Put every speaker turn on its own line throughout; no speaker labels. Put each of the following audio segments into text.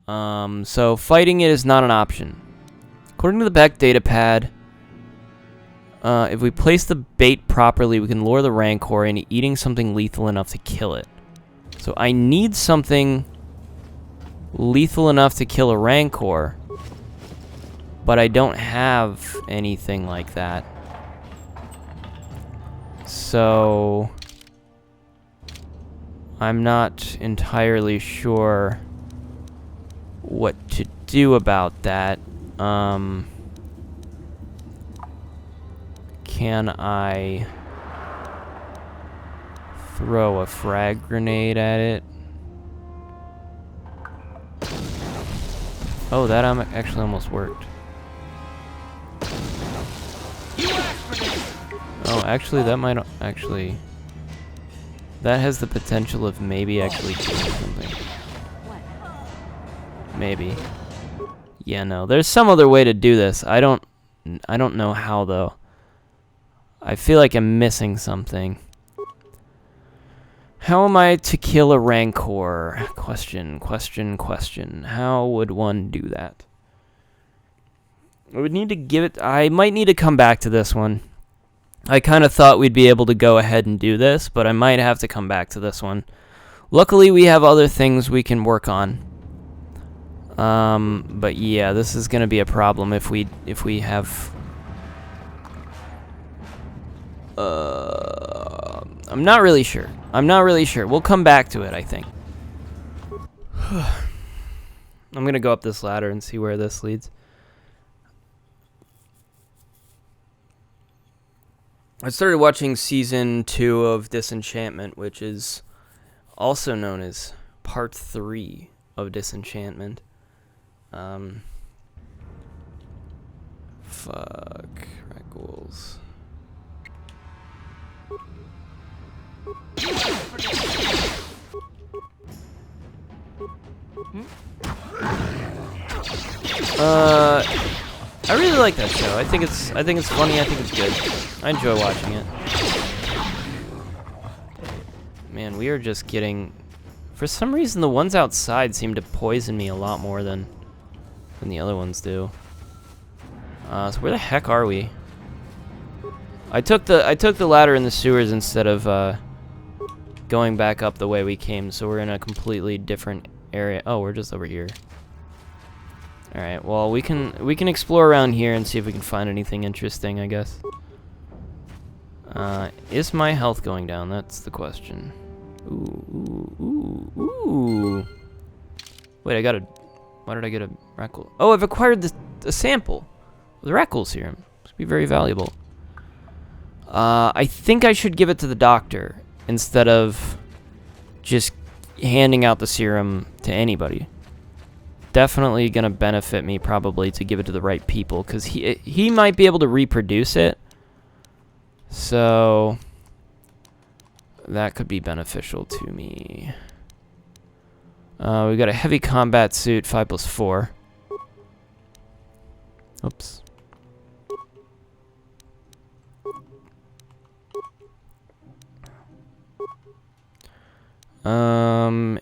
So fighting it is not an option. According to the back data pad, if we place the bait properly, we can lure the Rancor into eating something lethal enough to kill it. So I need something lethal enough to kill a Rancor, but I don't have anything like that. So I'm not entirely sure what to do about that. Can I throw a frag grenade at it? Oh, that actually almost worked. Oh, actually, that might actually... That has the potential of maybe actually doing something. Maybe. Yeah, no. There's some other way to do this. I don't know how, though. I feel like I'm missing something. How am I to kill a Rancor? Question, question, question. How would one do that? I would need to give it... I might need to come back to this one. I kind of thought we'd be able to go ahead and do this, but I might have to come back to this one. Luckily, we have other things we can work on. But yeah, this is going to be a problem if we have... I'm not really sure. We'll come back to it, I think. I'm going to go up this ladder and see where this leads. I started watching season 2 of Disenchantment, which is also known as part 3 of Disenchantment. Fuck. Raggles. I really like that show. I think it's funny. I think it's good. I enjoy watching it. Man, we are just getting... For some reason, the ones outside seem to poison me a lot more than the other ones do. So where the heck are we? I took the ladder in the sewers instead of going back up the way we came, so we're in a completely different area. Oh, we're just over here. All right. Well, we can explore around here and see if we can find anything interesting, I guess. Is my health going down? That's the question. Ooh. Wait, why did I get a Rackle? Oh, I've acquired the sample. The Rackle serum. This would be very valuable. I think I should give it to the doctor instead of just handing out the serum to anybody. Definitely gonna benefit me probably to give it to the right people, because he might be able to reproduce it. So that could be beneficial to me. We got a heavy combat suit, 5+4. Oops.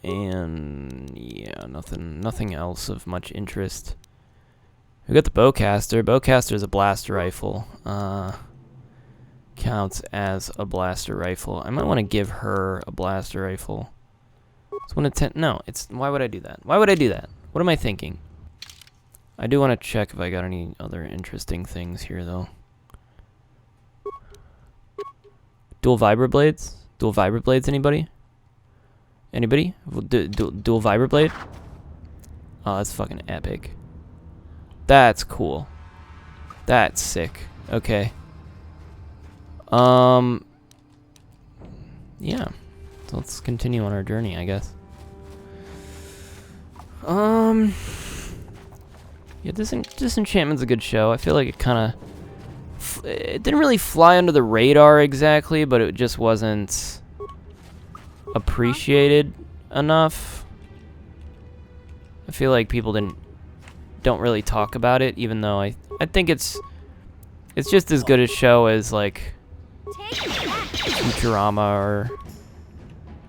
And yeah, nothing else of much interest. We got the bowcaster. Bowcaster is a blaster rifle. Counts as a blaster rifle. I might want to give her a blaster rifle. It's 1 to 10. No, it's... Why would I do that? Why would I do that? What am I thinking? I do want to check if I got any other interesting things here, though. Dual vibroblades? Dual vibroblades, anybody? Anybody? Dual vibroblade? Oh, that's fucking epic. That's cool. That's sick. Okay. Yeah. So let's continue on our journey, I guess. Yeah, Disenchantment's a good show. I feel like it kind of... It didn't really fly under the radar exactly, but it just wasn't appreciated enough. I feel like people don't really talk about it, even though I think it's just as good a show as like Futurama, or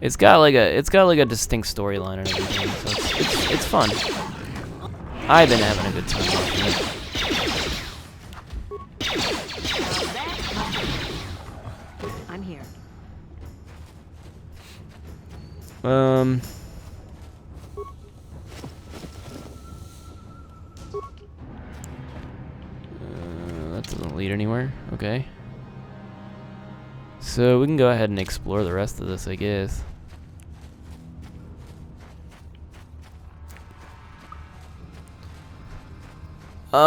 it's got like a distinct storyline and everything, so it's fun. I've been having a good time watching it.
I'm here.
That doesn't lead anywhere. Okay. So we can go ahead and explore the rest of this, I guess.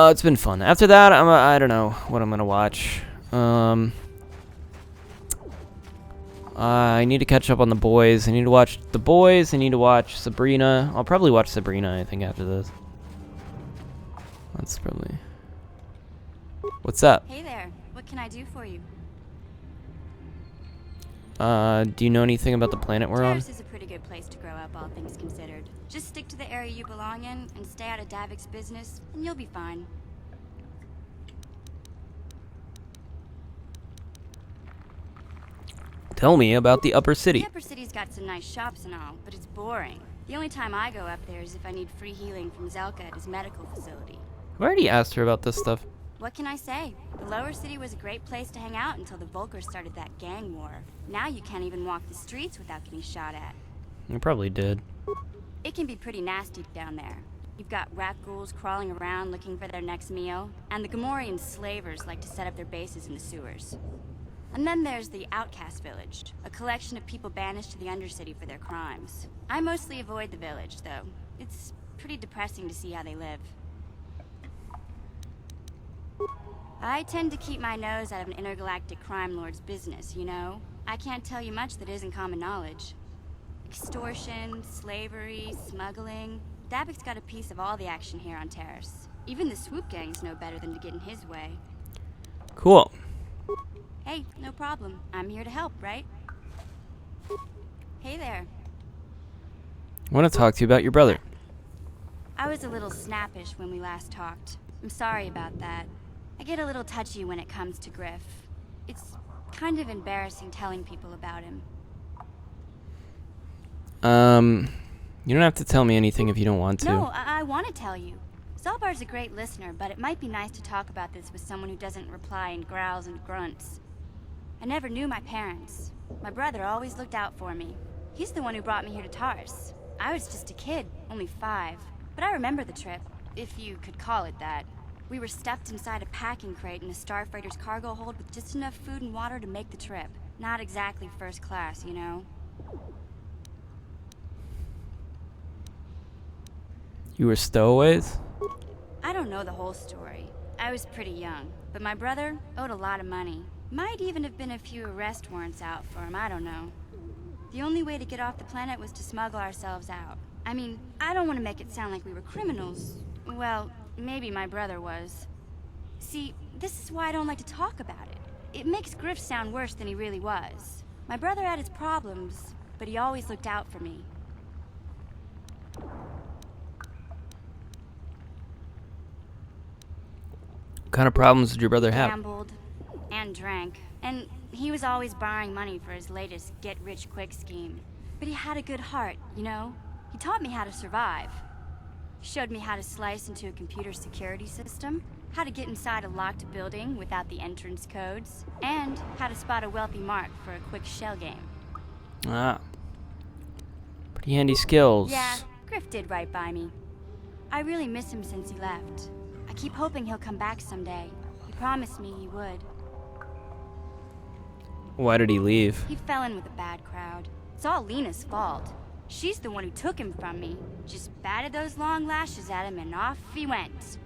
It's been fun. After that, I don't know what I'm gonna watch. I need to catch up on The Boys. I need to watch The Boys. I need to watch Sabrina. I'll probably watch Sabrina, I think, after this. That's probably... What's up?
Hey there, what can I do for you?
Do you know anything about the planet we're on?
Terrace is a pretty good place to grow up, all things considered. Just stick to the area you belong in and stay out of Davik's business, and you'll be fine.
Tell me about the Upper City.
The Upper City's got some nice shops and all, but it's boring. The only time I go up there is if I need free healing from Zelka at his medical facility.
I've already asked her about this stuff.
What can I say? The Lower City was a great place to hang out until the Volkers started that gang war. Now you can't even walk the streets without getting shot at.
I probably did.
It can be pretty nasty down there. You've got rat ghouls crawling around looking for their next meal, and the Gamorrean slavers like to set up their bases in the sewers. And then there's the Outcast Village, a collection of people banished to the Undercity for their crimes. I mostly avoid the village, though. It's pretty depressing to see how they live. I tend to keep my nose out of an intergalactic crime lord's business, you know? I can't tell you much that isn't common knowledge. Extortion, slavery, smuggling. Davik's got a piece of all the action here on Terrace. Even the swoop gangs know better than to get in his way.
Cool.
Hey, no problem. I'm here to help, right? Hey there.
I want to talk to you about your brother.
I was a little snappish when we last talked. I'm sorry about that. I get a little touchy when it comes to Griff. It's kind of embarrassing telling people about him.
You don't have to tell me anything if you don't want to.
No, I want to tell you. Zalbar's a great listener, but it might be nice to talk about this with someone who doesn't reply in growls and grunts. I never knew my parents. My brother always looked out for me. He's the one who brought me here to Tars. I was just a kid, only 5. But I remember the trip, if you could call it that. We were stuffed inside a packing crate in a starfreighter's cargo hold with just enough food and water to make the trip. Not exactly first class, you know?
You were stowaways?
I don't know the whole story. I was pretty young, but my brother owed a lot of money. Might even have been a few arrest warrants out for him, I don't know. The only way to get off the planet was to smuggle ourselves out. I mean, I don't want to make it sound like we were criminals. Well, maybe my brother was. See, this is why I don't like to talk about it. It makes Griff sound worse than he really was. My brother had his problems, but he always looked out for me.
What kind of problems did your brother have?
Gambled and drank, and he was always borrowing money for his latest get-rich-quick scheme. But he had a good heart, you know? He taught me how to survive. Showed me how to slice into a computer security system, how to get inside a locked building without the entrance codes, and how to spot a wealthy mark for a quick shell game.
Ah. Pretty handy skills.
Yeah, Griff did right by me. I really miss him since he left. I keep hoping he'll come back someday. He promised me he would.
Why did he leave?
He fell in with a bad crowd. It's all Lena's fault. She's the one who took him from me. Just batted those long lashes at him and off he went.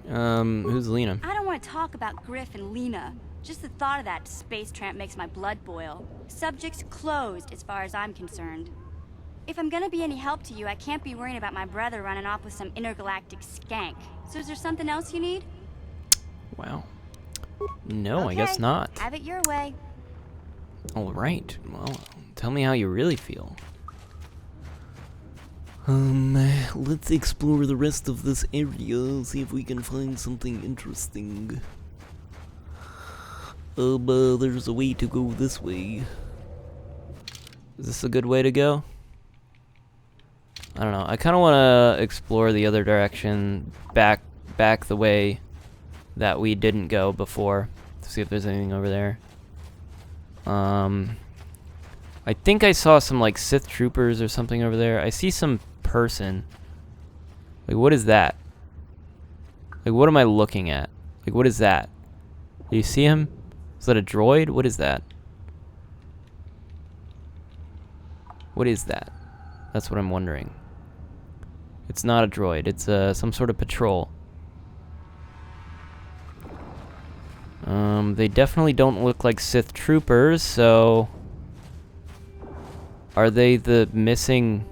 Who's Lena?
I don't want to talk about Griff and Lena. Just the thought of that space tramp makes my blood boil. Subject's closed as far as I'm concerned. If I'm gonna be any help to you, I can't be worrying about my brother running off with some intergalactic skank. So is there something else you need?
Wow. No,
Okay,
I guess not.
have it your way.
All right. Well, tell me how you really feel. Let's explore the rest of this area, see if we can find something interesting. There's a way to go this way. Is this a good way to go? I don't know. I kind of want to explore the other direction, back the way that we didn't go before, to see if there's anything over there. I think I saw some like Sith troopers or something over there. I see some person. Like, what is that? Like, what am I looking at? Like, what is that? Do you see him? Is that a droid? What is that? What is that? That's what I'm wondering. It's not a droid. It's some sort of patrol. They definitely don't look like Sith troopers, so... Are they the missing...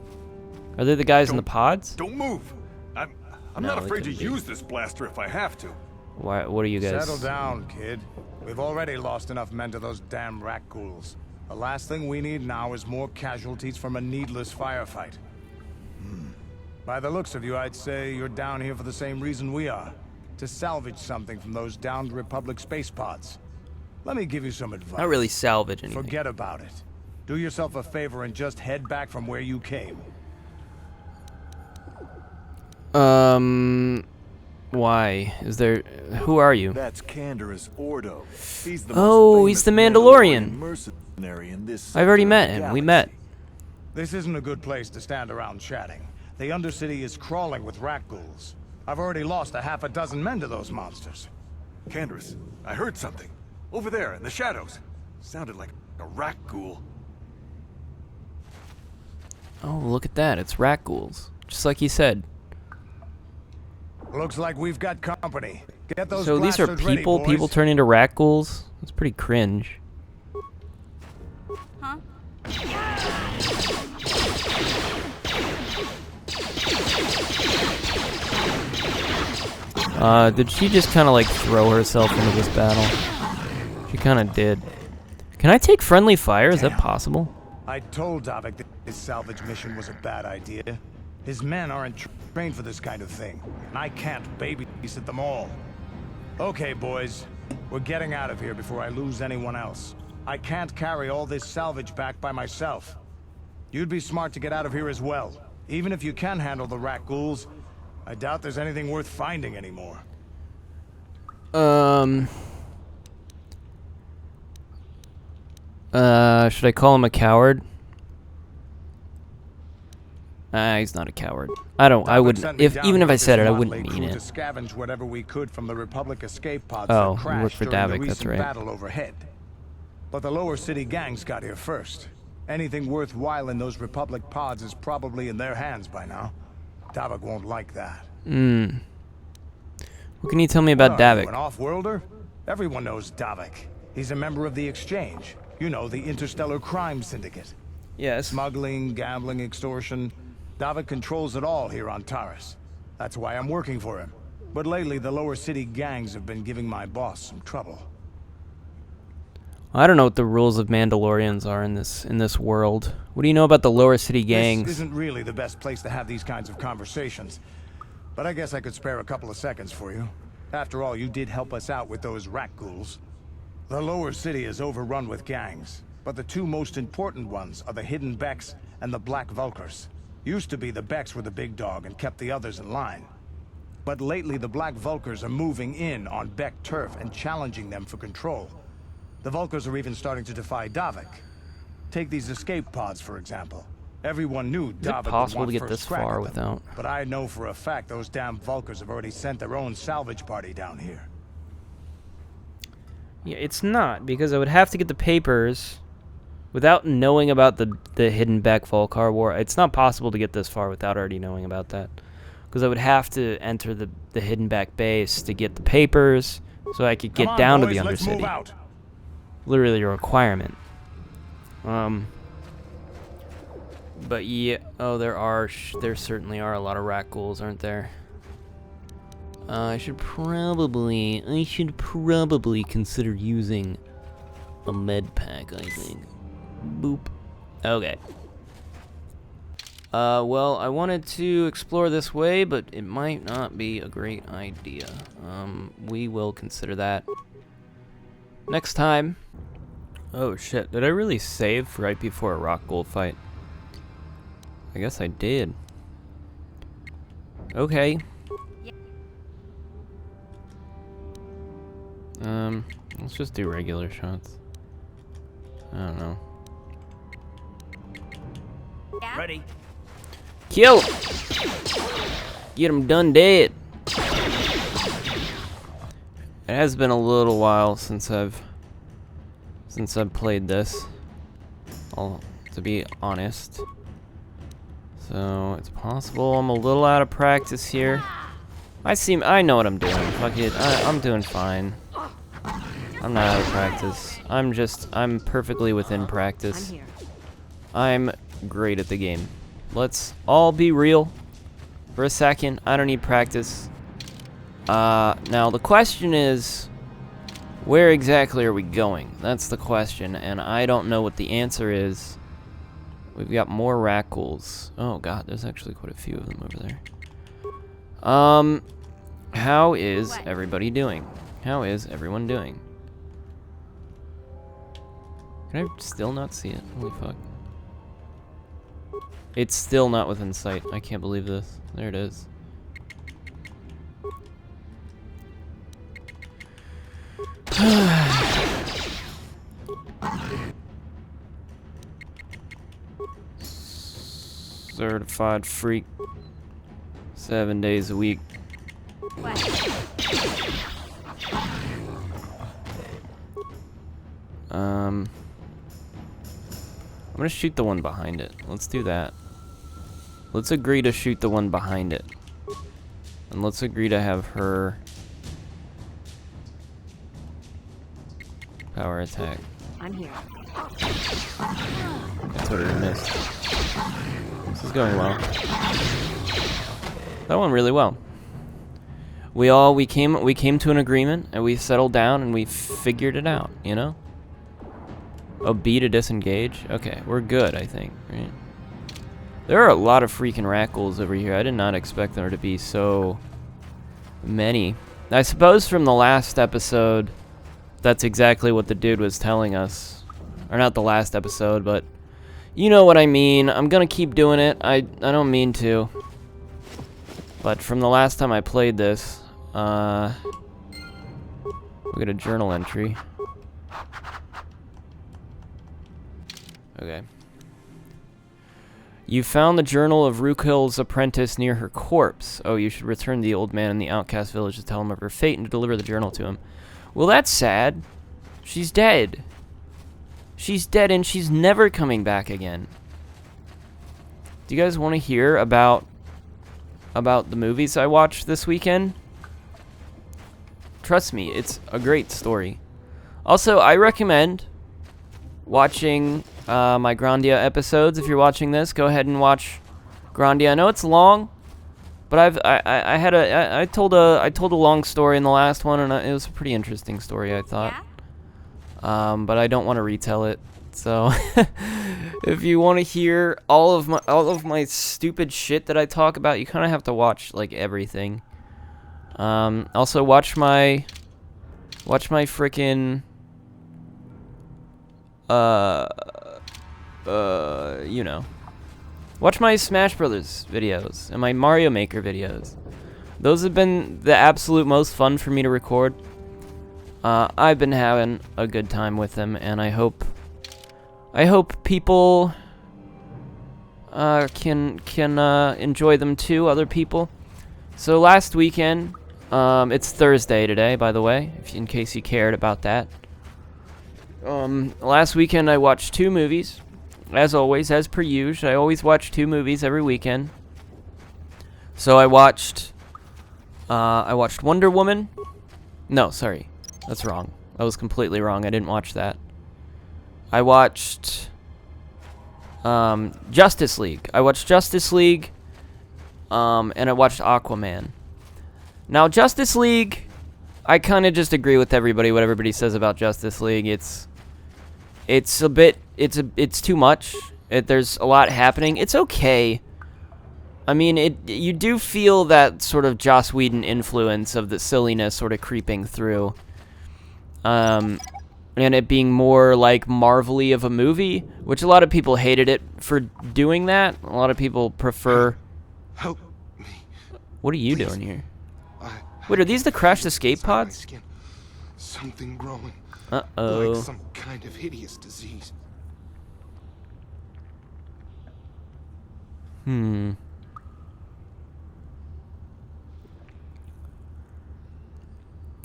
Are they the guys in the pods?
Don't move! I'm
No,
not
they
afraid to
couldn't be.
use this blaster if I have to.
Why? What are you guys?
Settle down, kid. We've already lost enough men to those damn rat ghouls. The last thing we need now is more casualties from a needless firefight. By the looks of you, I'd say you're down here for the same reason we are. To salvage something from those downed Republic space pods. Let me give you some advice.
Not really salvage anything.
Forget about it. Do yourself a favor and just head back from where you came.
Why? Is there... Who are you?
That's Canderous Ordo. He's the
Oh,
most
he's the
famous
Mandalorian.
mercenary in this
I've already
sector
met
of
him.
the
We met.
galaxy.
This isn't a good place to stand around chatting. The Undercity is crawling with rat ghouls. I've already lost a half a dozen men to those monsters.
Canderous, I heard something. Over there in the shadows. Sounded like a rat ghoul.
Oh, look at that. It's rat ghouls. Just like he said.
Looks like we've got company. Get those
So these are
blasters ready,
people?
boys.
People turn into rat ghouls? That's pretty cringe.
Huh?
Did she just kind of like throw herself into this battle? She kind of did. Can I take friendly fire? Is that
Damn.
possible?
I told Davik that his salvage mission was a bad idea. His men aren't trained for this kind of thing, and I can't babysit them all. Okay, boys. We're getting out of here before I lose anyone else. I can't carry all this salvage back by myself. You'd be smart to get out of here as well. Even if you can handle the rat ghouls, I doubt there's anything worth finding anymore.
Should I call him a coward? He's not a coward. I
Davik
wouldn't.
sent me down
Even if
here
I
with
said
this
it, I
motley
wouldn't mean
crew
it.
to scavenge whatever we could from the Republic escape pods
Oh,
that
you work
crashed
for
during the
Davik, that's
recent
right.
battle overhead. But the lower city gangs got here first. Anything worthwhile in those Republic pods is probably in their hands by now. Davik won't like that.
What can you tell me about
What are you,
Davik?
an off-worlder? Everyone knows Davik. He's a member of the Exchange. You know, the interstellar crime syndicate.
Yes.
Smuggling, gambling, extortion. Davik controls it all here on Taris. That's why I'm working for him. But lately, the lower city gangs have been giving my boss some trouble.
I don't know what the rules of Mandalorians are in this world. What do you know about the lower city gangs?
This isn't really the best place to have these kinds of conversations. But I guess I could spare a couple of seconds for you. After all, you did help us out with those rat ghouls. The lower city is overrun with gangs, but the two most important ones are the Hidden Becks and the Black Vulkars. Used to be the Becks were the big dog and kept the others in line. But lately the Black Vulkars are moving in on Beck turf and challenging them for control. The Vulkars are even starting to defy Davik. Take these escape pods, for example. Everyone knew
Is
Davik
it
would
possible
want
to get
first
this
crack
far
at them.
without?
But I know for a fact those damn Vulkars have already sent their own salvage party down here.
Yeah, it's not, because I would have to get the papers without knowing about the Hidden Beck Volkar War. It's not possible to get this far without already knowing about that. Because I would have to enter the Hidden Beck base to get the papers so I could get
Come on,
down
boys,
to the
let's move
Undercity.
out.
Literally a requirement. But yeah, oh, there certainly are a lot of rat ghouls, aren't there? I should probably consider using a med pack, I think. Boop. Okay. Well, I wanted to explore this way, but it might not be a great idea. We will consider that next time. Oh shit, did I really save right before a rock ghoul fight? I guess I did. Okay. Let's just do regular shots. I don't know.
Yeah?
Ready.
Kill! Get him done dead. It has been a little while since I've played this. To be honest. So it's possible I'm a little out of practice here. I know what I'm doing. Fuck it. I'm doing fine. I'm not out of practice. I'm perfectly within
I'm
practice.
here.
I'm great at the game. Let's all be real for a second. I don't need practice. Now the question is, where exactly are we going? That's the question, and I don't know what the answer is. We've got more rackles. Oh god, there's actually quite a few of them over there. How is everybody doing? How is everyone doing? Can I still not see it? Holy fuck. It's still not within sight. I can't believe this. There it is. Certified freak. 7 days a week.
What?
I'm gonna shoot the one behind it. Let's do that. Let's agree to shoot the one behind it. And let's agree to have her power attack.
I'm here.
That's what I missed. This is going well. That went really well. We came to an agreement and we settled down and we figured it out, you know? Oh, B to disengage? Okay, we're good, I think, right? There are a lot of freaking rackles over here. I did not expect there to be so many. I suppose from the last episode, that's exactly what the dude was telling us. Or not the last episode, but you know what I mean. I'm gonna keep doing it. I don't mean to. But from the last time I played this, we got a journal entry. Okay. You found the journal of Rukil's apprentice near her corpse. Oh, you should return to the old man in the outcast village to tell him of her fate and to deliver the journal to him. Well, that's sad. She's dead. She's dead and she's never coming back again. Do you guys want to hear about the movies I watched this weekend? Trust me, it's a great story. Also, I recommend watching my Grandia episodes. If you're watching this, go ahead and watch Grandia. I know it's long, but I told a long story in the last one, and it was a pretty interesting story, I thought.
Yeah?
But I don't want to retell it. So if you want to hear all of my stupid shit that I talk about, you kind of have to watch like everything. Also watch my freaking you know, watch my Smash Brothers videos and my Mario Maker videos. Those have been the absolute most fun for me to record. I've been having a good time with them, and I hope people can enjoy them too, other people. So last weekend, it's Thursday today, by the way, in case you cared about that. Last weekend I watched 2 movies. As always, as per usual, I always watch 2 movies every weekend. So I watched Wonder Woman. No, sorry. That's wrong. That was completely wrong. I didn't watch that. I watched Justice League. I watched Justice League, and I watched Aquaman. Now, Justice League, I kind of just agree with everybody, what everybody says about Justice League. It's too much. There's a lot happening. It's okay. I mean, you do feel that sort of Joss Whedon influence of the silliness sort of creeping through. And it being more like Marvel-y of a movie, which a lot of people hated it for doing that. A lot of people prefer...
Help me.
What are you
Please.
doing here?
I
Wait, are these the crashed escape
inside my
pods?
skin. Something growing.
Uh-oh.
Like some kind of hideous disease.
Do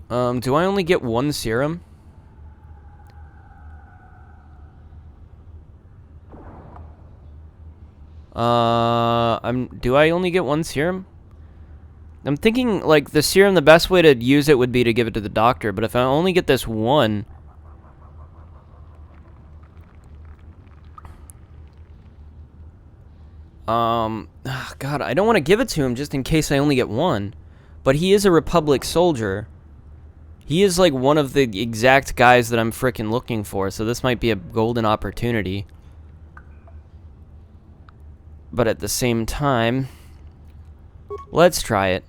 I only get one serum? Do I only get one serum? I'm thinking, like, the serum, the best way to use it would be to give it to the doctor, but if I only get this one... God, I don't want to give it to him just in case I only get one. But he is a Republic soldier. He is, like, one of the exact guys that I'm frickin' looking for, so this might be a golden opportunity. But at the same time, let's try it.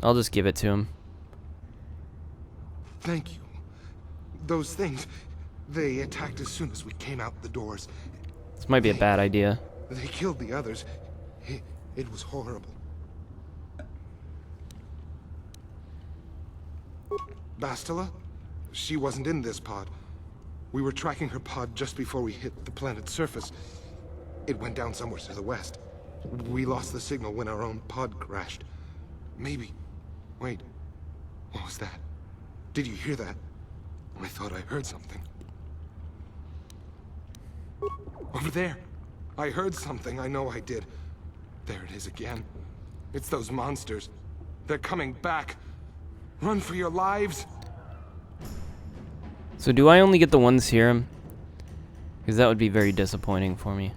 I'll just give it to him.
Thank you. Those things, they attacked as soon as we came out the doors.
This might be a bad idea.
They killed the others. It was horrible. Bastila? She wasn't in this pod. We were tracking her pod just before we hit the planet's surface. It went down somewhere to the west. We lost the signal when our own pod crashed. Maybe. Wait. What was that? Did you hear that? I thought I heard something. Over there. I heard something. I know I did. There it is again. It's those monsters. They're coming back. Run for your lives.
So do I only get the one serum? Because that would be very disappointing for me.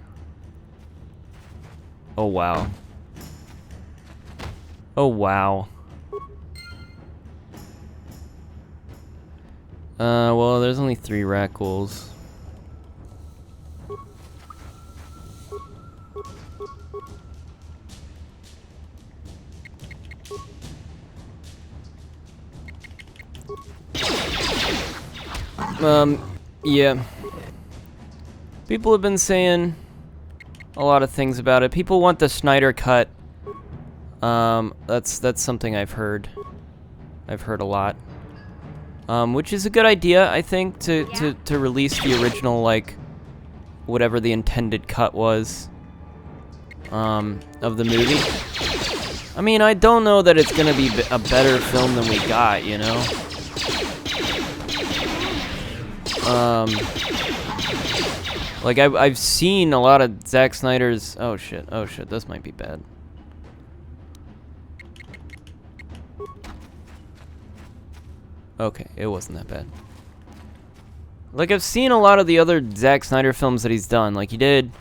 Oh, wow. Oh, wow. Well, there's only 3 raccoons. Yeah. People have been saying a lot of things about it. People want the Snyder cut. That's something I've heard. I've heard a lot. Which is a good idea, I think, to release the original, like, whatever the intended cut was, of the movie. I mean, I don't know that it's gonna be a better film than we got, you know? Like, I've seen a lot of Zack Snyder's... Oh shit, this might be bad. Okay, it wasn't that bad. Like, I've seen a lot of the other Zack Snyder films that he's done. Like, he did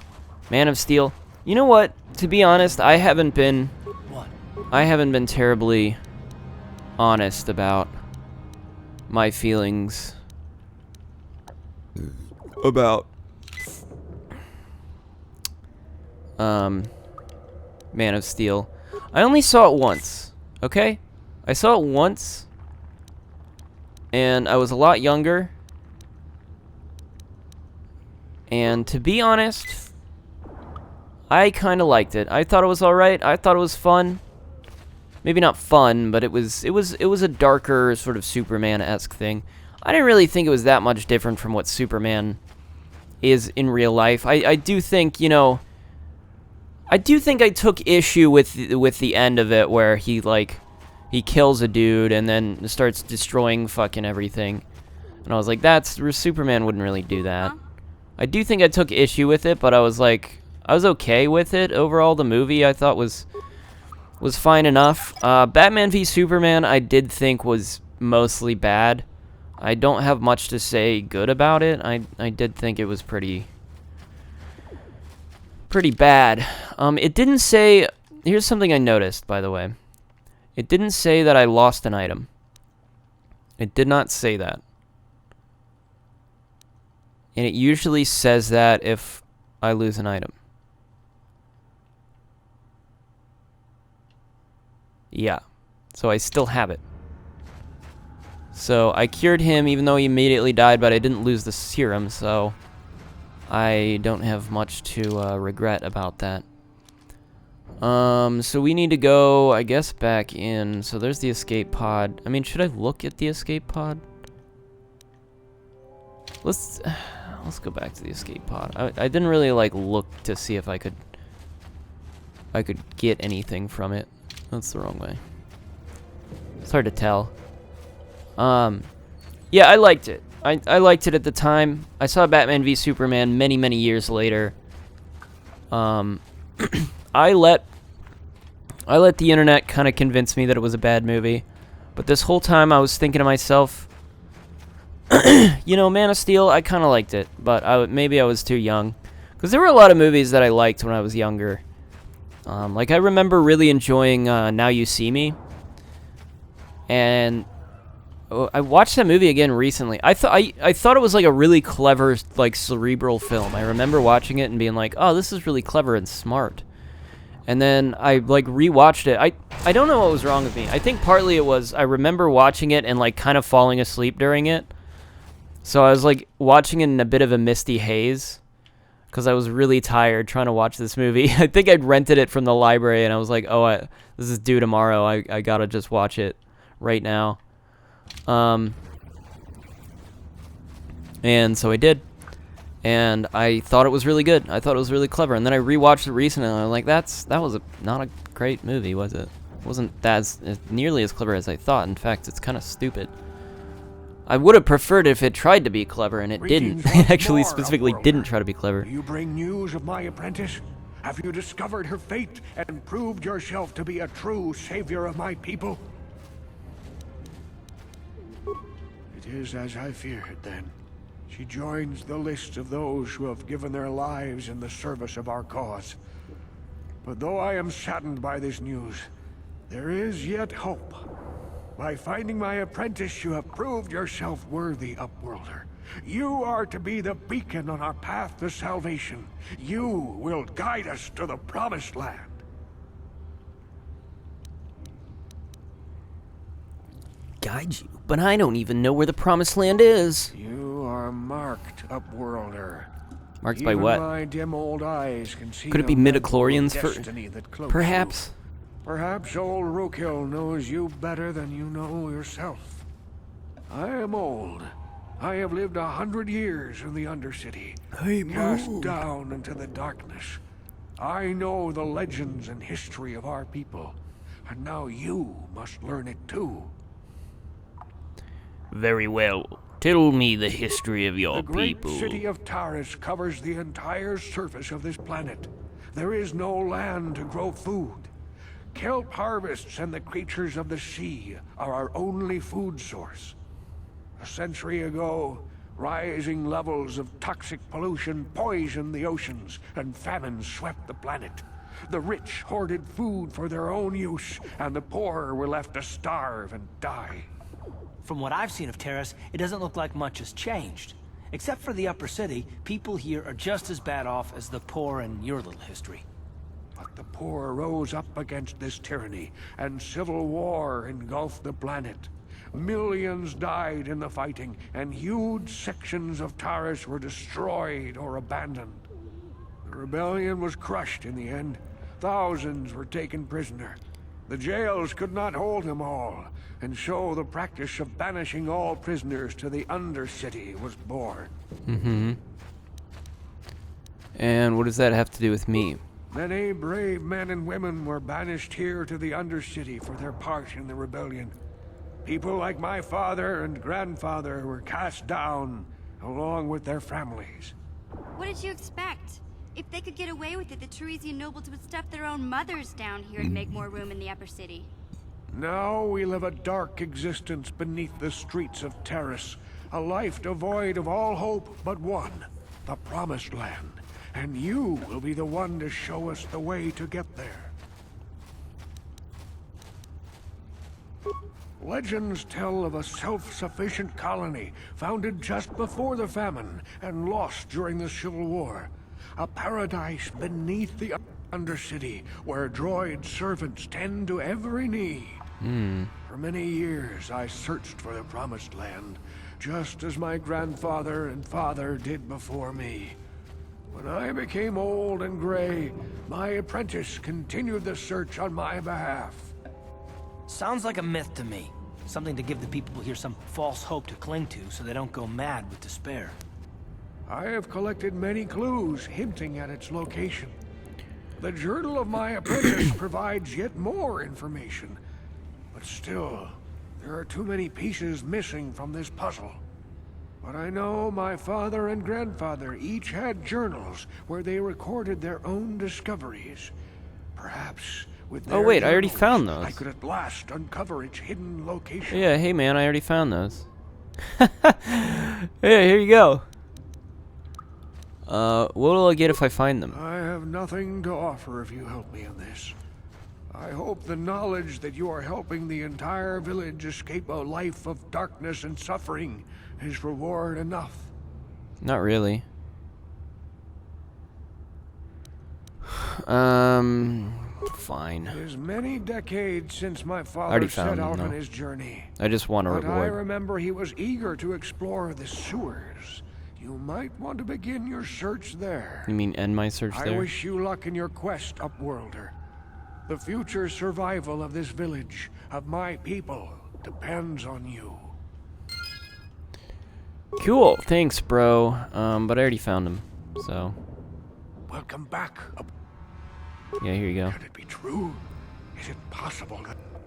Man of Steel. You know what? To be honest, I haven't been terribly honest about my feelings about Man of Steel. I only saw it once, okay? I saw it once, and I was a lot younger, and to be honest, I kind of liked it. I thought it was alright. I thought it was fun. Maybe not fun, but it was a darker sort of Superman-esque thing. I didn't really think it was that much different from what Superman is in real life. I do think, you know, I do think I took issue with the end of it, where he kills a dude and then starts destroying fucking everything. And I was like, Superman wouldn't really do that. I do think I took issue with it, but I was like, I was okay with it. Overall, the movie I thought was fine enough. Batman v Superman I did think was mostly bad. I don't have much to say good about it. I did think it was pretty bad. It didn't say... Here's something I noticed, by the way. It didn't say that I lost an item. It did not say that. And it usually says that if I lose an item. Yeah. So I still have it. So I cured him even though he immediately died, but I didn't lose the serum, so I don't have much to regret about that. So we need to go, I guess, back in. So there's the escape pod. I mean, should I look at the escape pod? Let's go back to the escape pod. I didn't really like look to see if I could get anything from it. That's the wrong way. It's hard to tell. Yeah, I liked it. I liked it at the time. I saw Batman v Superman many years later. I let the internet kind of convince me that it was a bad movie, but this whole time I was thinking to myself, you know, Man of Steel, I kind of liked it, but maybe I was too young, because there were a lot of movies that I liked when I was younger. Like I remember really enjoying Now You See Me, and I watched that movie again recently. I thought it was like a really clever, like cerebral film. I remember watching it and being like, "Oh, this is really clever and smart." And then I like rewatched it. I don't know what was wrong with me. I think partly it was I remember watching it and like kind of falling asleep during it. So I was like watching it in a bit of a misty haze because I was really tired trying to watch this movie. I think I'd rented it from the library and I was like, "Oh, this is due tomorrow. I gotta just watch it right now." And so I did, and I thought it was really good. I thought it was really clever, and then I rewatched it recently, and I'm like, that was not a great movie, was it? It wasn't as nearly as clever as I thought. In fact, it's kind of stupid. I would have preferred if it tried to be clever, and it didn't. It actually specifically didn't try to be clever.
Do you bring news of my apprentice? Have you discovered her fate and proved yourself to be a true savior of my people? It is as I feared, then. She joins the list of those who have given their lives in the service of our cause. But though I am saddened by this news, there is yet hope. By finding my apprentice, you have proved yourself worthy, Upworlder. You are to be the beacon on our path to salvation. You will guide us to the Promised Land.
Guide you? But I don't even know where the Promised Land is.
You are marked, Upworlder.
Marked by
Even
what?
my dim old eyes can see
Could it be
the
midichlorians
mental destiny that cloaks
perhaps?
you. Perhaps old Rookhill knows you better than you know yourself. I am old. I have lived 100 years in the Undercity, cast down into the darkness. I know the legends and history of our people, and now you must learn it too.
Very well. Tell me the history of your
The great
people.
city of Taris covers the entire surface of this planet. There is no land to grow food. Kelp harvests and the creatures of the sea are our only food source. A century ago, rising levels of toxic pollution poisoned the oceans, and famine swept the planet. The rich hoarded food for their own use, and the poor were left to starve and die.
From what I've seen of Terrace, it doesn't look like much has changed. Except for the upper city, people here are just as bad off as the poor in your little history.
But the poor rose up against this tyranny, and civil war engulfed the planet. Millions died in the fighting, and huge sections of Taris were destroyed or abandoned. The rebellion was crushed in the end. Thousands were taken prisoner. The jails could not hold them all, and so the practice of banishing all prisoners to the Undercity was born.
And what does that have to do with me?
Many brave men and women were banished here to the Undercity for their part in the rebellion. People like my father and grandfather were cast down, along with their families.
What did you expect? If they could get away with it, the Teresian nobles would stuff their own mothers down here to make more room in the upper city.
Now we live a dark existence beneath the streets of Taris, a life devoid of all hope but one, the Promised Land. And you will be the one to show us the way to get there. Legends tell of a self-sufficient colony founded just before the famine and lost during the Civil War. A paradise beneath the Undercity where droid servants tend to every need. For many years I searched for the Promised Land, just as my grandfather and father did before me.
When I became old and gray, my apprentice continued the search on my behalf.
Sounds like a myth to me. Something to give the people here some false hope to cling to so they don't go mad with despair.
I have collected many clues hinting at its location. The journal of my apprentice provides yet more information. But still, there are too many pieces missing from this puzzle. But I know my father and grandfather each had journals where they recorded their own discoveries. Perhaps with their
Oh wait, I already
journals,
found those.
I could at last uncover its hidden location.
Yeah, hey man, I already found those. Yeah, here you go. What will I get if I find them?
I have nothing to offer if you help me in this. I hope the knowledge that you are helping the entire village escape a life of darkness and suffering is reward enough.
Not really. Fine.
It is many decades since my
already
father
found
set
them,
out on
though.
his journey.
I just want a
But I
reward.
remember he was eager to explore the sewers. You might want to begin your search there.
You mean end my search
I
there?
wish you luck in your quest, Upworlder. The future survival of this village, of my people, depends on you.
Cool, thanks, bro. But I already found him, so
Welcome back.
yeah, here you go.
Can it be true? Is it possible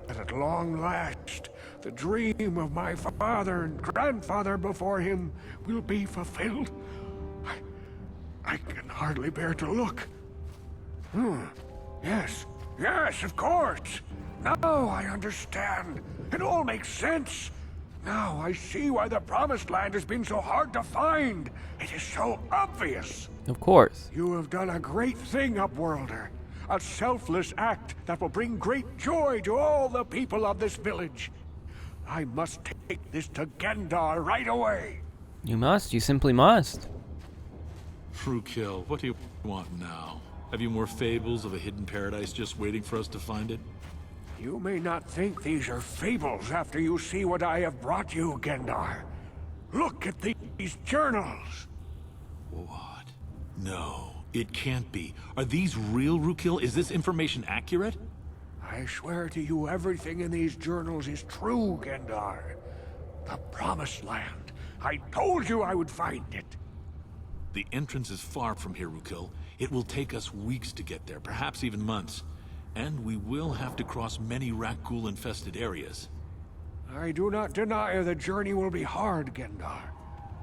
that at long last, the dream of my father and grandfather before him will be fulfilled? I can hardly bear to look. Yes, of course. Now I understand. It all makes sense. Now I see why the Promised Land has been so hard to find. It is so obvious.
Of course.
You have done a great thing, Upworlder. A selfless act that will bring great joy to all the people of this village. I must take this to Gendar right away.
You must. You simply must.
Frukill, what do you want now? Have you more fables of a hidden paradise just waiting for us to find it?
You may not think these are fables after you see what I have brought you, Gendar. Look at these journals.
What? No, it can't be. Are these real, Frukill? Is this information accurate?
I swear to you everything in these journals is true, Gendar. The Promised Land. I told you I would find it.
The entrance is far from here, Frukill. It will take us weeks to get there, perhaps even months. And we will have to cross many Rakghoul-infested areas.
I do not deny the journey will be hard, Gendar.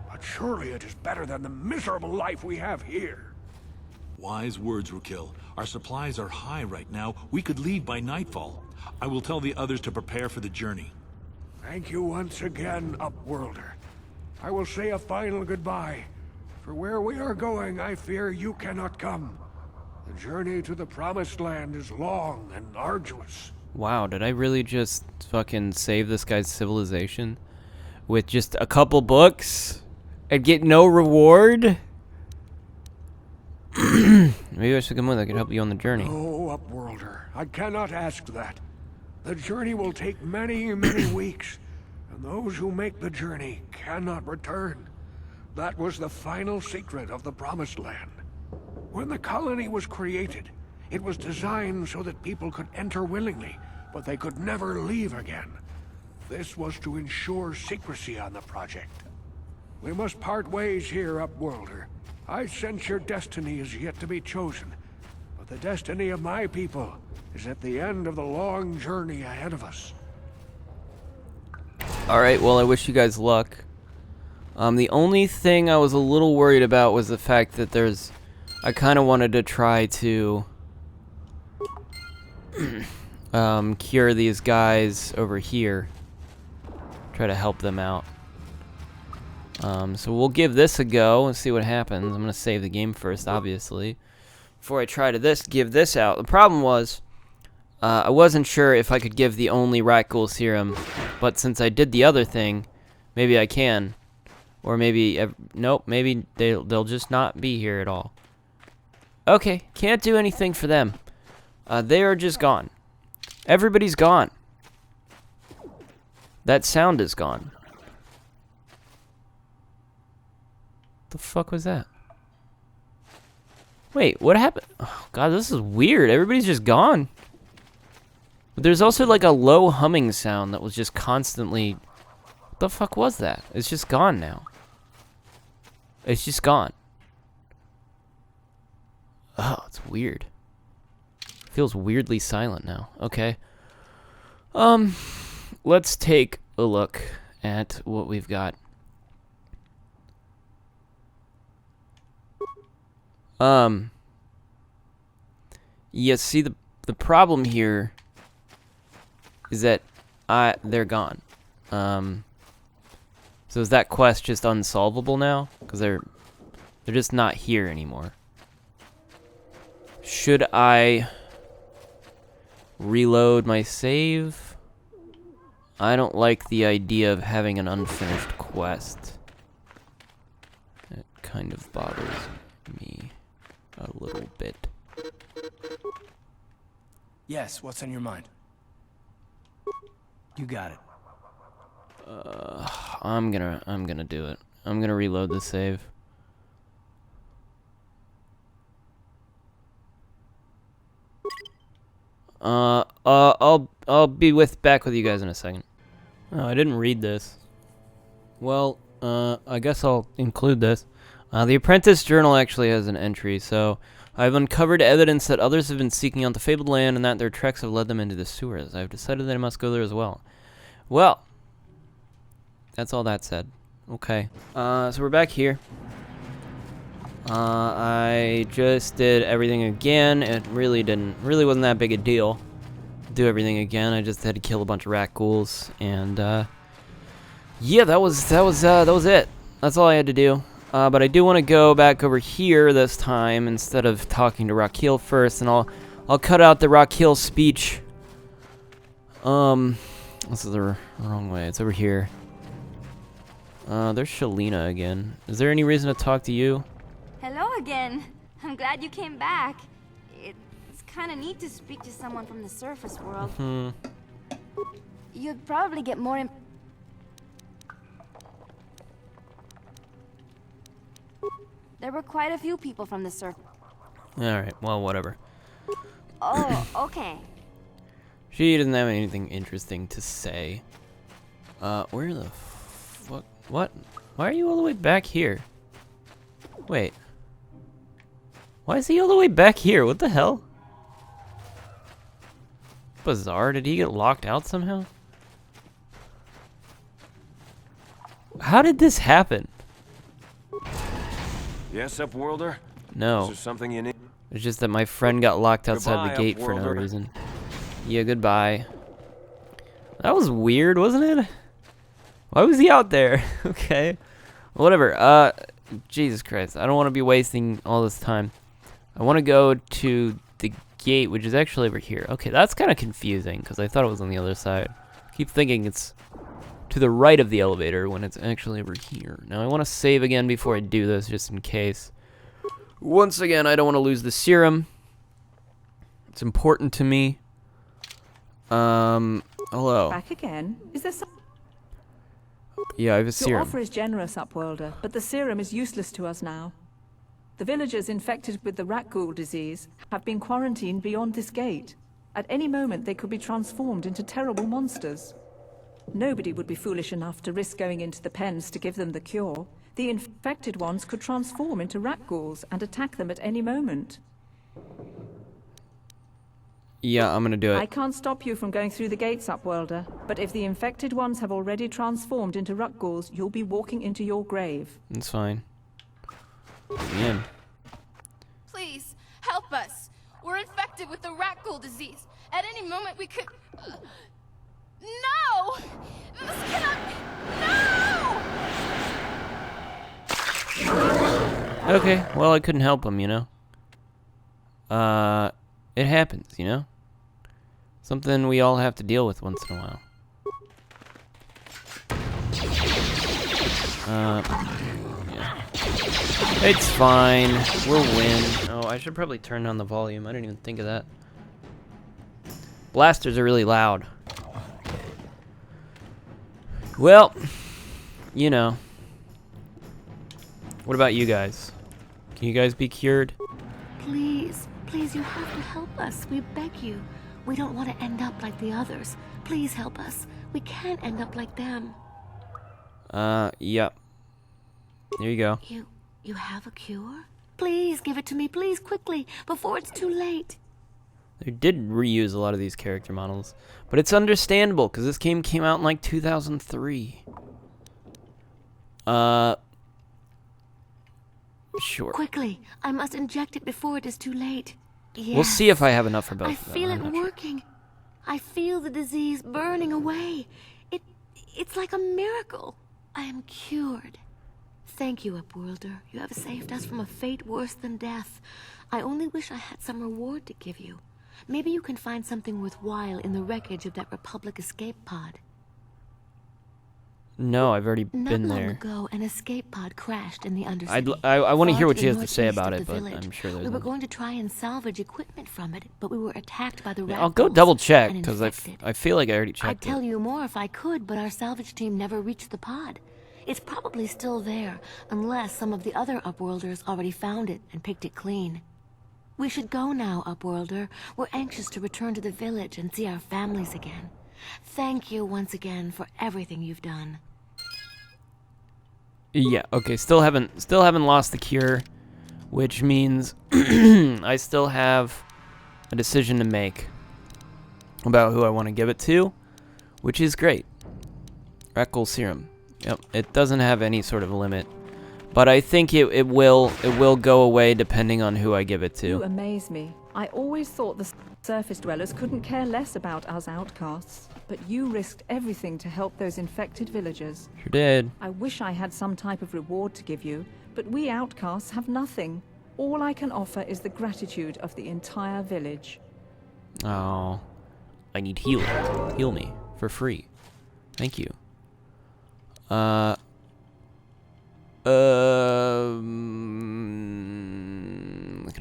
But surely it is better than the miserable life we have here.
Wise words, Frukill. Our supplies are high right now. We could leave by nightfall. I will tell the others to prepare for the journey.
Thank you once again, Upworlder. I will say a final goodbye. For where we are going, I fear you cannot come. The journey to the Promised Land is long and arduous.
Wow, did I really just fucking save this guy's civilization with just a couple books and get no reward? Maybe I should come with. I could help you on the journey.
Oh, Upworlder, I cannot ask that. The journey will take many, many weeks, and those who make the journey cannot return. That was the final secret of the Promised Land. When the colony was created, it was designed so that people could enter willingly, but they could never leave again. This was to ensure secrecy on the project. We must part ways here, Upworlder. I sense your destiny is yet to be chosen, but the destiny of my people is at the end of the long journey ahead of us.
Alright, well, I wish you guys luck. The only thing I was a little worried about was the fact that I kind of wanted to try to cure these guys over here. Try to help them out. So we'll give this a go and see what happens. I'm going to save the game first, obviously, before I try to give this out. The problem was, I wasn't sure if I could give the only Rakghoul serum, but since I did the other thing, maybe I can. Or maybe, nope, maybe they'll just not be here at all. Okay, can't do anything for them. They are just gone. Everybody's gone. That sound is gone. The fuck was that? Wait, what happened? Oh, God, this is weird. Everybody's just gone. But there's also like a low humming sound that was just constantly... What the fuck was that? It's just gone now. It's just gone. Oh, it's weird. Feels weirdly silent now. Okay. Let's take a look at what we've got. Yeah, see, the problem here is that they're gone. So is that quest just unsolvable now? Because they're just not here anymore. Should I reload my save? I don't like the idea of having an unfinished quest. It kind of bothers me a little bit.
Yes, what's on your mind? You got it.
I'm gonna do it. I'm gonna reload the save. I'll be back with you guys in a second. Oh, I didn't read this. Well, I guess I'll include this. The Apprentice Journal actually has an entry, so I've uncovered evidence that others have been seeking out the fabled land and that their treks have led them into the sewers. I've decided that I must go there as well. Well, that's all that said. Okay. So we're back here. I just did everything again. It really wasn't that big a deal. Do everything again. I just had to kill a bunch of rat ghouls, and yeah, that was it. That's all I had to do. But I do want to go back over here this time instead of talking to Raquel first, and I'll cut out the Raquel speech. This is the wrong way. It's over here. There's Shalina again. Is there any reason to talk to you?
Hello again. I'm glad you came back. It's kind of neat to speak to someone from the surface world. You'd probably get more There were quite a few people from the surface.
Alright, well, whatever.
Oh, okay.
She doesn't have anything interesting to say. Where the fuck? What? Why are you all the way back here? Wait. Why is he all the way back here? What the hell? Bizarre. Did he get locked out somehow? How did this happen?
Yes, Upworlder?
No.
Is there something you need?
It's just that my friend got locked outside the gate for no
Upworlder.
reason. Yeah, goodbye. That was weird, wasn't it? Why was he out there? Okay. Whatever. Jesus Christ. I don't want to be wasting all this time. I want to go to the gate, which is actually over here. Okay, that's kind of confusing, because I thought it was on the other side. I keep thinking it's to the right of the elevator when it's actually over here. Now, I want to save again before I do this, just in case. Once again, I don't want to lose the serum. It's important to me. Hello.
Back again? Is there some...
Yeah, I have a
Your
serum.
offer is generous, Upworlder, but the serum is useless to us now. The villagers infected with the rat ghoul disease have been quarantined beyond this gate. At any moment, they could be transformed into terrible monsters. Nobody would be foolish enough to risk going into the pens to give them the cure. The infected ones could transform into rat ghouls and attack them at any moment.
Yeah, I'm gonna do
I
it.
can't stop you from going through the gates, Upworlder, but if the infected ones have already transformed into rat ghouls, you'll be walking into your grave.
It's fine. Man.
Please, help us. We're infected with the rat ghoul disease. At any moment we could... No! This cannot... No!
Okay, well, I couldn't help him, you know? It happens, you know? Something we all have to deal with once in a while. Yeah. It's fine. We'll win. Oh, I should probably turn down the volume. I didn't even think of that. Blasters are really loud. Well, you know. What about you guys? Can you guys be cured?
Please, please, you have to help us. We beg you. We don't want to end up like the others. Please help us. We can't end up like them.
Yep. There you go.
You have a cure? Please give it to me, please, quickly, before it's too late.
They did reuse a lot of these character models, but it's understandable because this game came out in like 2003. Sure.
Quickly, I must inject it before it is too late. Yes.
We'll see if I have enough for both
I
of them.
feel it working. I feel the disease burning away. It's like a miracle. I am cured. Thank you, Upworlder. You have saved us from a fate worse than death. I only wish I had some reward to give you. Maybe you can find something worthwhile in the wreckage of that Republic escape pod.
No, I've already
Not
been
long
there.
ago, an escape pod crashed in the Undercity.
I want to hear
far
what
to
you
the
have to say
northeast
about
of
it,
the
but
village.
I'm sure there's.
We were going to try and salvage equipment from it, but we were attacked by the rat
I'll go
ghouls
double check
and
because
infected.
I feel like I already
I'd
checked
tell
it.
you more if I could, but our salvage team never reached the pod. It's probably still there, unless some of the other Upworlders already found it and picked it clean. We should go now, Upworlder. We're anxious to return to the village and see our families again. Thank you once again for everything you've done.
Yeah. Okay. Still haven't lost the cure, which means I still have a decision to make about who I want to give it to, which is great. Rectal serum. Yep. It doesn't have any sort of limit, but I think it will go away depending on who I give it to.
You amaze me. I always thought the surface dwellers couldn't care less about us outcasts, but you risked everything to help those infected villagers.
Sure did.
I wish I had some type of reward to give you, but we outcasts have nothing. All I can offer is the gratitude of the entire village.
Oh, I need healing. Heal me for free. Thank you. Can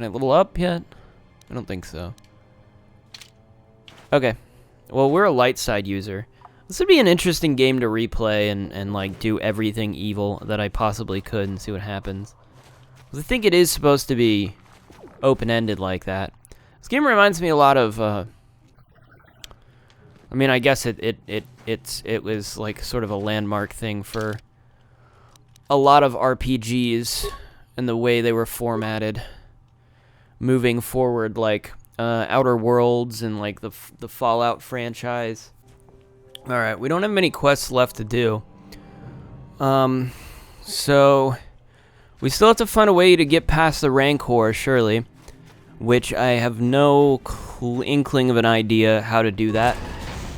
I level up yet? I don't think so. Okay. Well, we're a light side user. This would be an interesting game to replay and like do everything evil that I possibly could and see what happens. I think it is supposed to be open-ended like that. This game reminds me a lot of I mean, I guess it was like sort of a landmark thing for a lot of RPGs and the way they were formatted moving forward, like Outer Worlds and like the Fallout franchise. All right, we don't have many quests left to do. So we still have to find a way to get past the Rancor, surely, which I have no inkling of an idea how to do that.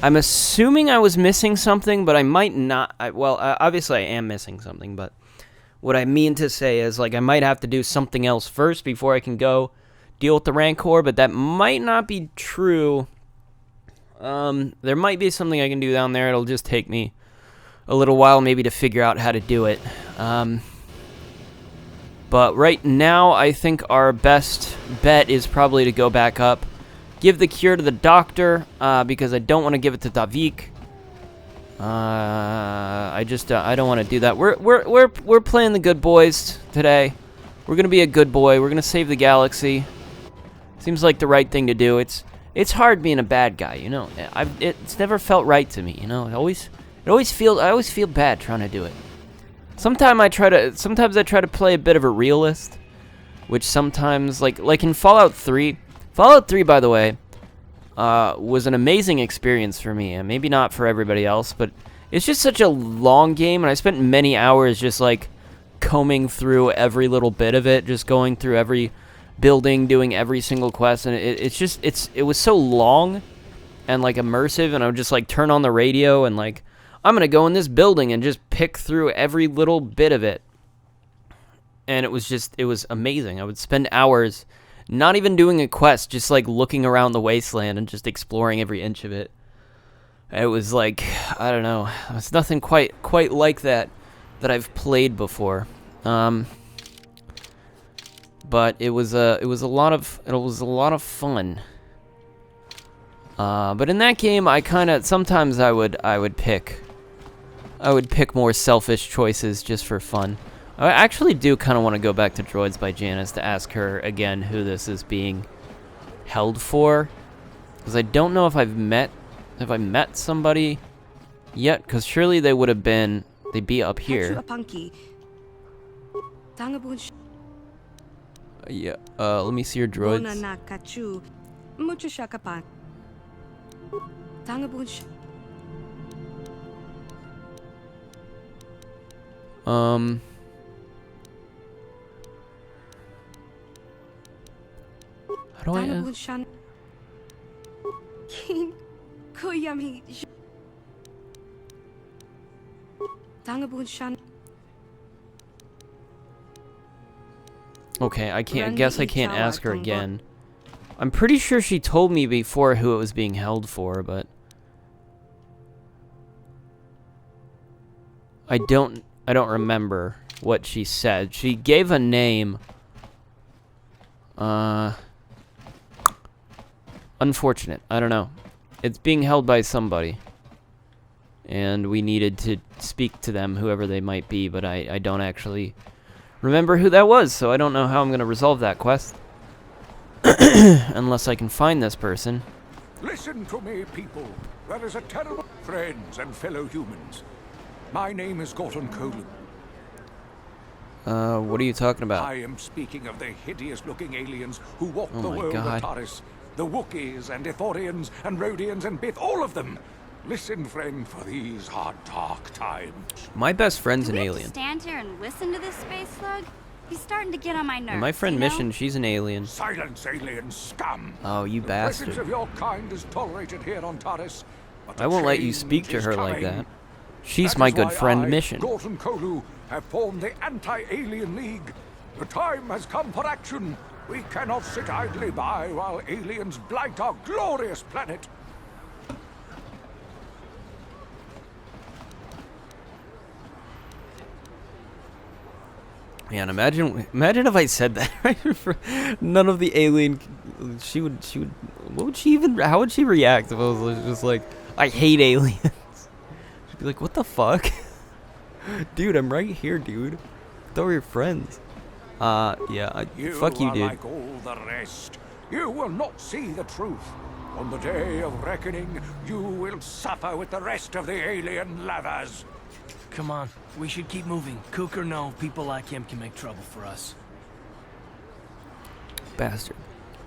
I'm assuming I was missing something, but I might not. Well, obviously I am missing something, but what I mean to say is, like, I might have to do something else first before I can go deal with the Rancor, but that might not be true. There might be something I can do down there. It'll just take me a little while maybe to figure out how to do it. But right now, I think our best bet is probably to go back up, give the cure to the doctor, because I don't want to give it to Davik. I don't want to do that. We're playing the good boys today. We're gonna be a good boy. We're gonna save the galaxy. Seems like the right thing to do. It's hard being a bad guy, you know. It's never felt right to me, you know. I always feel bad trying to do it. Sometimes I try to play a bit of a realist, which sometimes like in Fallout 3. Fallout 3, by the way, was an amazing experience for me, and maybe not for everybody else, but it's just such a long game, and I spent many hours just like combing through every little bit of it, just going through every building, doing every single quest, and it was so long and like immersive, and I would just like turn on the radio and like, I'm gonna go in this building and just pick through every little bit of it, and it was amazing. I would spend hours not even doing a quest, just like looking around the wasteland and just exploring every inch of it. It was like, I don't know, it's nothing quite like that I've played before. But it was a lot of fun. But in that game, sometimes I would pick more selfish choices just for fun. I actually do kind of want to go back to Droids by Janice to ask her again who this is being held for. Because I don't know if I've met somebody yet, because surely they would have been, they'd be up here. Yeah, let me see your droids. How do I... Okay, I guess I can't ask her again. I'm pretty sure she told me before who it was being held for, but I don't remember what she said. She gave a name. Unfortunate. I don't know. It's being held by somebody. And we needed to speak to them, whoever they might be, but I don't actually remember who that was, so I don't know how I'm going to resolve that quest. Unless I can find this person.
Listen to me, people. There is a terrible... Friends and fellow humans. My name is Gordon Colu.
What are you talking about?
I am speaking of the hideous-looking aliens who walk the world of Taris. The Wookiees and Ithorians and Rhodians and Bith, all of them. Listen, friend, for these are dark times.
My best friend's an alien.
Stand here and listen to this space slug? He's starting to get on my nerves.
And my friend Mission, she's an alien.
Silence, alien scum!
Oh, you bastard.
The presence of your kind is tolerated here on Taris.
I won't let you speak to her like that. She's my good friend Mission.
Gordon Colu have formed the Anti-Alien League. The time has come for action. We cannot sit idly by while aliens blight our glorious planet.
Man, imagine if I said that right for none of the alien. She would. What would she even? How would she react if I was just like, I hate aliens? She'd be like, what the fuck, dude? I'm right here, dude. I thought we were friends. Yeah. Fuck you, dude.
Like all the rest. You will not see the truth. On the day of reckoning, you will suffer with the rest of the alien lovers.
Come on, we should keep moving. Cook or no, people like him can make trouble for us.
Bastard.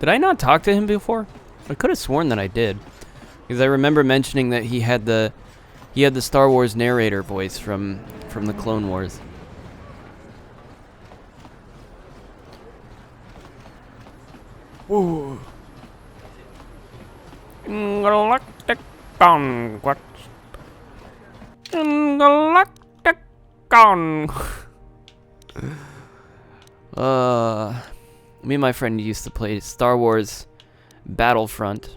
Did I not talk to him before? I could have sworn that I did, because I remember mentioning that he had the Star Wars narrator voice from the Clone Wars. Whoa. Galactic Conquest. Galactic Conquest. Me and my friend used to play Star Wars Battlefront,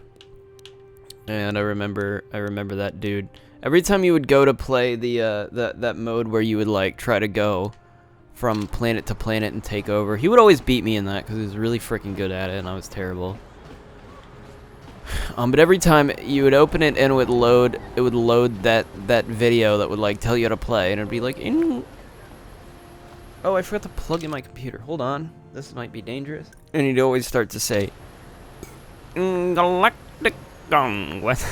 and I remember that dude. Every time you would go to play that mode where you would like try to go from planet to planet and take over, he would always beat me in that because he was really freaking good at it, and I was terrible. But every time you would open it and it would load that video that would like tell you how to play, and it'd be like, oh, I forgot to plug in my computer. Hold on, this might be dangerous. And he'd always start to say, Galactic Conquest.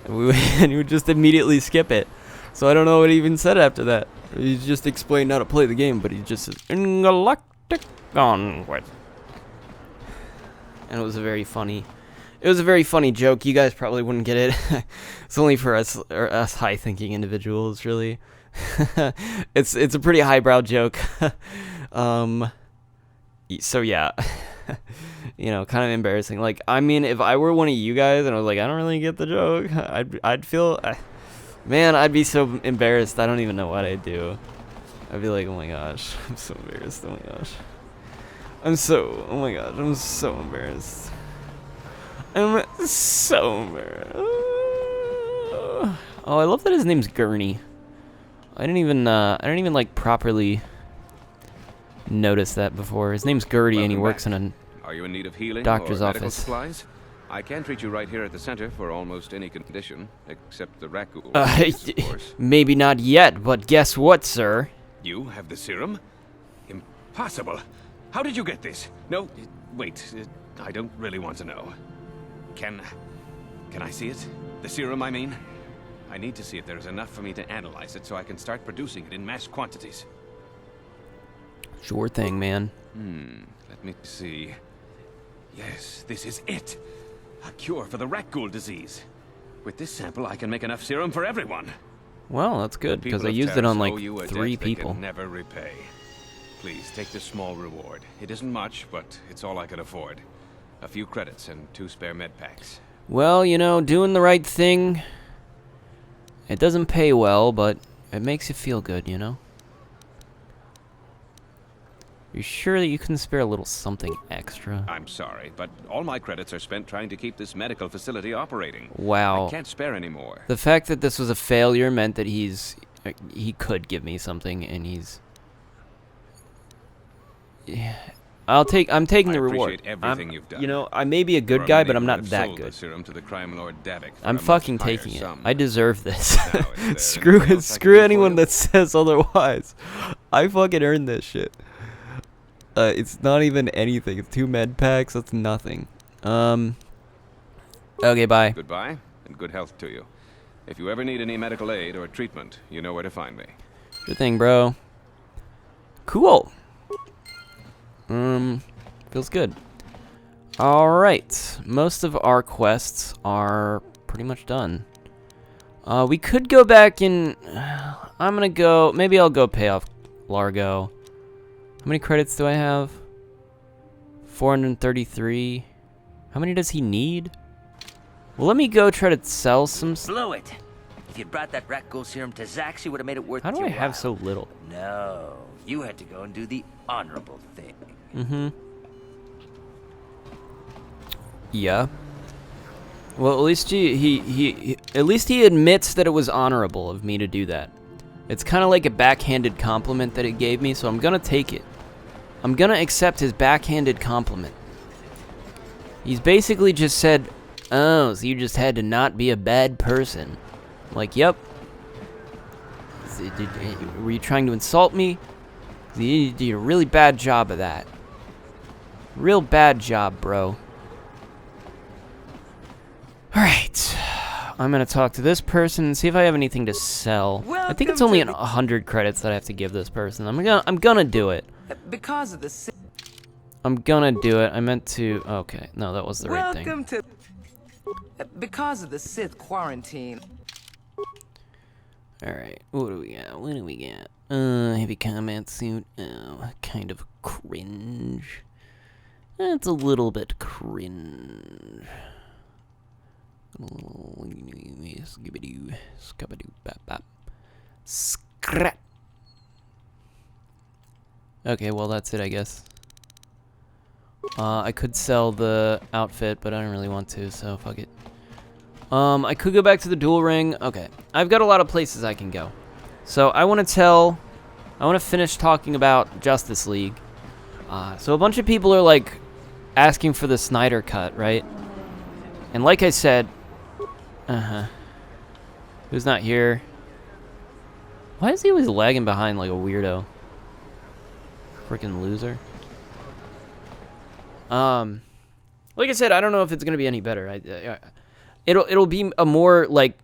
And he would just immediately skip it. So I don't know what he even said after that. He just explained how to play the game, but he just says, Galactic Conquest. And it was a very funny joke. You guys probably wouldn't get it. It's only for us high-thinking individuals, really. It's a pretty highbrow joke. So yeah. You know, kind of embarrassing. Like, I mean, if I were one of you guys and I was like, I don't really get the joke, I'd feel, man, I'd be so embarrassed. I don't even know what I'd do. I'd be like, oh my gosh, I'm so embarrassed. Oh my gosh. Oh my gosh, I'm so embarrassed. I'm so embarrassed. Oh, I love that his name's Gurney. I didn't even like properly notice that before. His name's Gertie and he works in a
Are you in need of healing
doctor's
or medical
office.
supplies? I can treat you right here at the center for almost any condition, except the raccoon, of course.
Maybe not yet, but guess what, sir?
You have the serum? Impossible. How did you get this? No, wait. I don't really want to know. Can I see it? The serum, I mean? I need to see if there is enough for me to analyze it so I can start producing it in mass quantities.
Sure thing, man.
Let me see. Yes, this is it. A cure for the rat ghoul disease. With this sample, I can make enough serum for everyone.
Well, that's good, because I
People of
used it on,
Terrace
like,
owe you a
3
debt they
people.
can never repay. Please, take this small reward. It isn't much, but it's all I can afford. A few credits and 2 spare med packs.
Well, you know, doing the right thing, it doesn't pay well, but it makes you feel good, you know? You sure that you can spare a little something extra?
I'm sorry, but all my credits are spent trying to keep this medical facility operating.
Wow.
I can't spare any more.
The fact that this was a failure meant that he could give me something, and he's... Yeah. I'm taking the reward.
I appreciate everything you've done.
You know, I may be a good guy, but I'm not that good.
Serum to the crime lord Davik for
I'm
a
fucking
much higher
taking it.
sum.
I deserve this.
Now, is there
Screw
anything
it.
else I can
Screw
do for
anyone
you?
that says otherwise. I fucking earned this shit. It's not even anything. It's 2 med packs. That's nothing. Okay, bye.
Goodbye, and good health to you. If you ever need any medical aid or treatment, you know where to find me.
Good thing, bro. Cool. Feels good. Alright. Most of our quests are pretty much done. We could go back and... I'm gonna go... Maybe I'll go pay off Largo. How many credits do I have? 433. How many does he need? Well, let me go try to sell some...
Blew it. If you'd brought that rat ghoul serum to Zax, you would have made it worth
How do
your
I have
while.
so little?
No, you had to go and do the honorable thing.
Yeah. Well, at least at least he admits that it was honorable of me to do that. It's kind of like a backhanded compliment that he gave me, so I'm gonna take it. I'm gonna accept his backhanded compliment. He's basically just said, "Oh, so you just had to not be a bad person." I'm like, yep. Were you trying to insult me? You did a really bad job of that. Real bad job, bro. Alright. I'm gonna talk to this person and see if I have anything to sell. I think it's only 100 credits that I have to give this person. I'm gonna do it.
Because of the...
I'm gonna do it. I meant to... Okay. No, that was the right thing.
Welcome to... Because of the Sith quarantine.
Alright. What do we got? What do we got? Heavy combat suit. Oh, kind of cringe. It's a little bit cringe. Skibidoo, skabadoo, bap bap. Scrap. Okay, well that's it, I guess. I could sell the outfit, but I don't really want to, so fuck it. I could go back to the duel ring. Okay, I've got a lot of places I can go. So I want to finish talking about Justice League. So a bunch of people are like asking for the Snyder cut, right? And like I said, who's not here? Why is he always lagging behind like a weirdo? Freaking loser. Like I said, I don't know if it's gonna be any better. It'll be a more like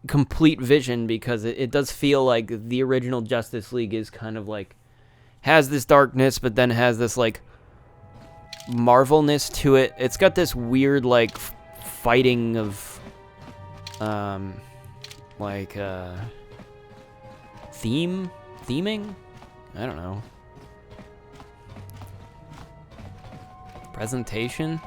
complete vision because it does feel like the original Justice League is kind of like has this darkness, but then has this like Marvelness to it. It's got this weird like fighting of theming? I don't know. Presentation?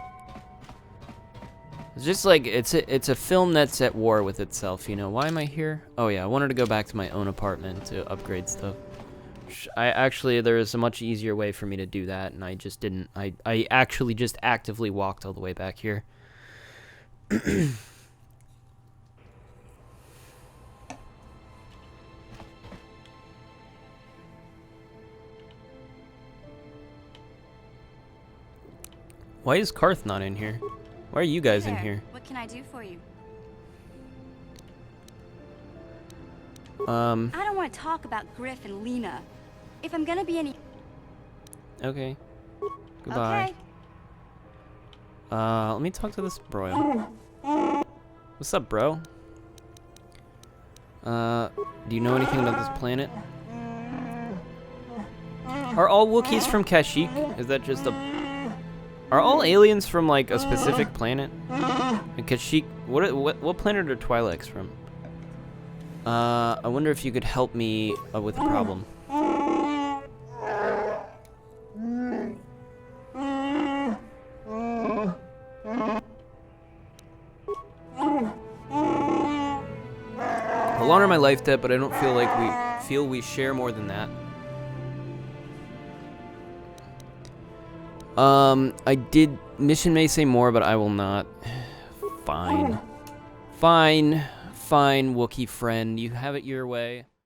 It's just like it's a film that's at war with itself, you know. Why am I here? Oh yeah, I wanted to go back to my own apartment to upgrade stuff. There is a much easier way for me to do that, and I just didn't. I actually just actively walked all the way back here. Why is Karth not in here? Why are you guys in
There.
here?
What can I do for you?
I
don't want to talk about Griff and Lena. If I'm gonna be any...
Okay. Goodbye.
Okay.
Let me talk to this bro. What's up, bro? Do you know anything about this planet? Are all Wookiees from Kashyyyk? Is that just a... Are all aliens from, like, a specific planet? And Kashyyyk... What planet are Twi'leks from? I wonder if you could help me with a problem. I'll honor my life debt, but I don't feel like we share more than that. Mission may say more, but I will not. Fine. Fine, Wookiee friend, you have it your way.